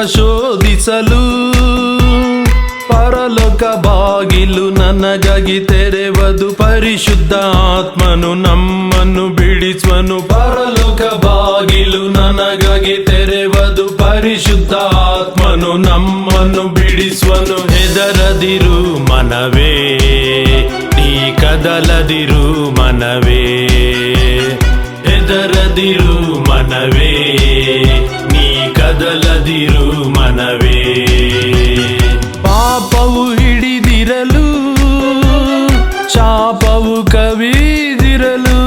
ಶೋಧಿಸಲು ಪರಲೋಕ ಬಾಗಿಲು ನನಗಾಗಿ ತೆರೆವದು. ಪರಿಶುದ್ಧ ಆತ್ಮನು ನಮ್ಮನ್ನು ಬಿಡಿಸುವನು. ಪರಲೋಕ ಬಾಗಿಲು ನನಗಾಗಿ ತೆರೆವದು. ಪರಿಶುದ್ಧ ಆತ್ಮನು ನಮ್ಮನ್ನು ಬಿಡಿಸುವನು. ಹೆದರದಿರು ಮನವೇ, ನೀ ಕದಲದಿರು ಮನವೇ. ಹೆದರದಿರು ಮನವೇ, ನೀ ಕದಲದಿರು ಮನವೇ. ಪಾಪವು ಹಿಡಿದಿರಲು, ಶಾಪವು ಕವಿದಿರಲು,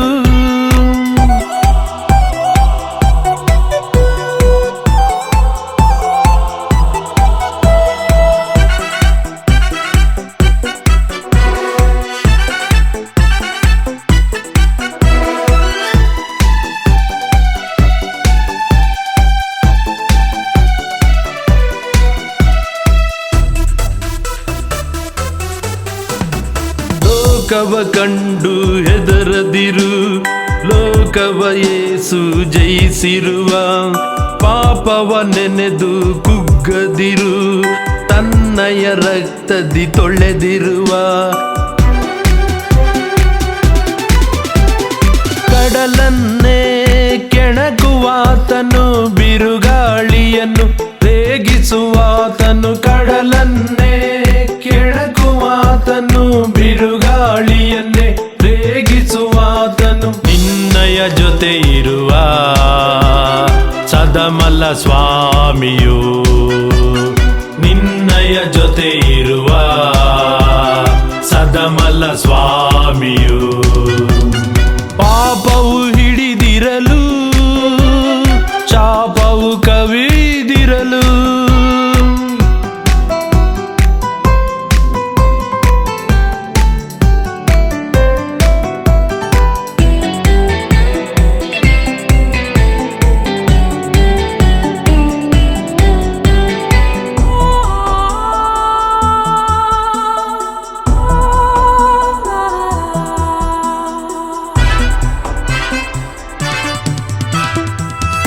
ಲೋಕವ ಕಂಡು ಹೆದರದಿರು. ಲೋಕವ ಯೇಸು ಜಯಿಸಿರುವ. ಪಾಪವ ನೆನೆದು ಕುಗ್ಗದಿರು. ತನ್ನಯ ರಕ್ತದಿ ತೊಳೆದಿರುವ. ಕಡಲನ್ನೇ ಕೆಣಕುವಾತನು, ಬಿರುಗಾಳಿಯನ್ನು ರೇಗಿಸುವಾತನು. ಕಡಲನ್ನೇ ಕೆಣಕುವಾತನು, ಬಿರುಗಾಳಿಯನ್ನೇ ರೇಗಿಸುವಾತನು. ನಿನ್ನಯ ಜೊತೆ ಇರುವ ಸದಮಲ ಸ್ವಾಮಿಯು, ನಿನ್ನಯ ಜೊತೆ ಇರುವ ಸದಮಲ ಸ್ವಾಮಿಯು. ಪಾಪವು ಹಿಡಿದಿರಲು, ಶಾಪವು ಕವಿದಿರಲು,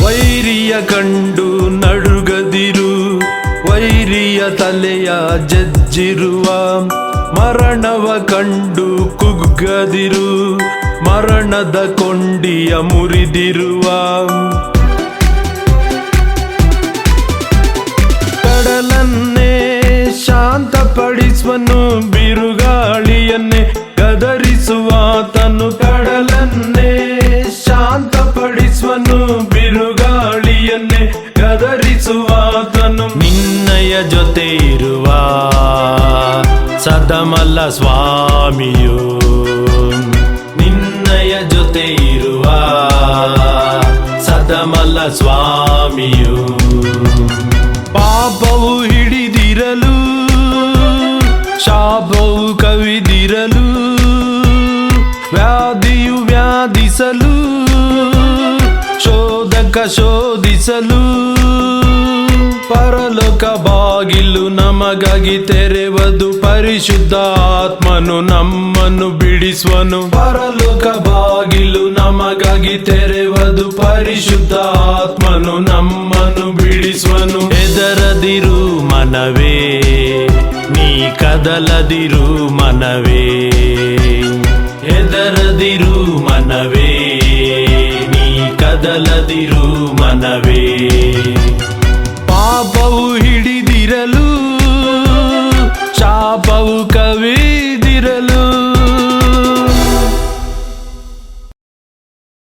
ವೈರಿಯ ಕಂಡು ನಡುಗದಿರು. ವೈರಿಯ ತಲೆಯ ಜಜ್ಜಿರುವ. ಮರಣವ ಕಂಡು ಕುಗ್ಗದಿರು. ಮರಣದ ಕೊಂಡಿಯ ಮುರಿದಿರುವ. ಕಡಲನ್ನೇ ಶಾಂತಪಡಿಸುವನು, ಬಿರುಗಾಳಿಯನ್ನೇ ಗದರಿಸುವಾತನು. ಕಡಲನ್ನೇ ಶಾಂತಪಡಿಸುವನು, ಬಿರುಗಾಳಿಯನ್ನೇ ಗದರಿಸುವಾತನು. ನಿನ್ನಯ ಜೊತೆ ಇರುವ ಸದಮಲ ಸ್ವಾಮಿಯು, ನಿನ್ನಯ ಜೊತೆ ಇರುವ ಸದಮಲ ಸ್ವಾಮಿಯು. ಪಾಪವು ಹಿಡಿದಿರಲು, ಶಾಪವು ಕವಿದಿರಲು, ವ್ಯಾಧಿಯು ವ್ಯಾಧಿಸಲು, ಶೋಧಕ ಶೋಧಿಸಲು. ಪರಲೋಕ ಬಾಗಿಲು ನಮಗಾಗಿ ತೆರೆವದು. ಪರಿಶುದ್ಧ ಆತ್ಮನು ನಮ್ಮನ್ನು ಬಿಡಿಸುವನು. ಪರಲೋಕ ಬಾಗಿಲು ನಮಗಾಗಿ ತೆರೆವದು. ಪರಿಶುದ್ಧ ಆತ್ಮನು ನಮ್ಮನ್ನು ಬಿಡಿಸುವನು. ಹೆದರದಿರು ಮನವೇ, ನೀ ಕದಲದಿರು ಮನವೇ. ಹೆದರದಿರು ಮನವೇ, ನೀ ಕದಲದಿರು ಮನವೇ. ಪಾಪವು ಹಿಡಿದಿರಲು, ಶಾಪವು ಕವಿದಿರಲು,